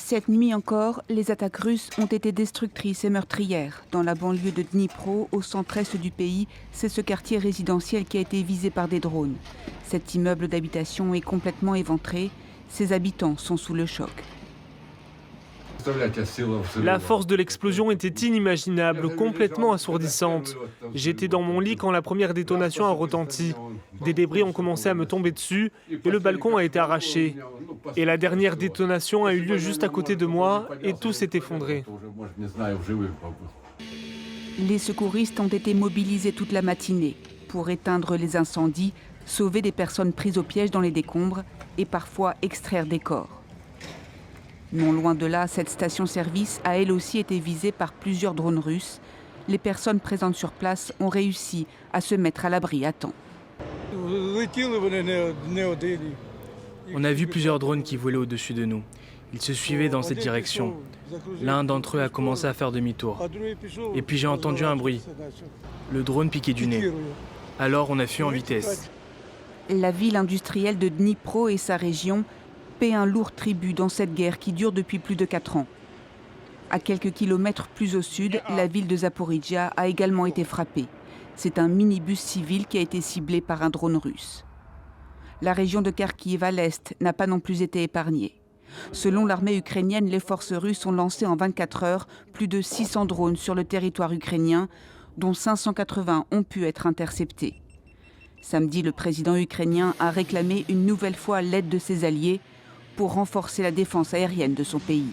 Cette nuit encore, les attaques russes ont été destructrices et meurtrières. Dans la banlieue de Dnipro, au centre-est du pays, c'est ce quartier résidentiel qui a été visé par des drones. Cet immeuble d'habitation est complètement éventré. Ses habitants sont sous le choc. La force de l'explosion était inimaginable, complètement assourdissante. J'étais dans mon lit quand la première détonation a retenti. Des débris ont commencé à me tomber dessus et le balcon a été arraché. Et la dernière détonation a eu lieu juste à côté de moi et tout s'est effondré. Les secouristes ont été mobilisés toute la matinée pour éteindre les incendies, sauver des personnes prises au piège dans les décombres et parfois extraire des corps. Non loin de là, cette station-service a elle aussi été visée par plusieurs drones russes. Les personnes présentes sur place ont réussi à se mettre à l'abri à temps. On a vu plusieurs drones qui volaient au-dessus de nous. Ils se suivaient dans cette direction. L'un d'entre eux a commencé à faire demi-tour. Et puis j'ai entendu un bruit. Le drone piquait du nez. Alors on a fui en vitesse. La ville industrielle de Dnipro et sa région paient un lourd tribut dans cette guerre qui dure depuis plus de 4 ans. À quelques kilomètres plus au sud, la ville de Zaporijia a également été frappée. C'est un minibus civil qui a été ciblé par un drone russe. La région de Kharkiv à l'est n'a pas non plus été épargnée. Selon l'armée ukrainienne, les forces russes ont lancé en 24 heures plus de 600 drones sur le territoire ukrainien, dont 580 ont pu être interceptés. Samedi, le président ukrainien a réclamé une nouvelle fois l'aide de ses alliés pour renforcer la défense aérienne de son pays.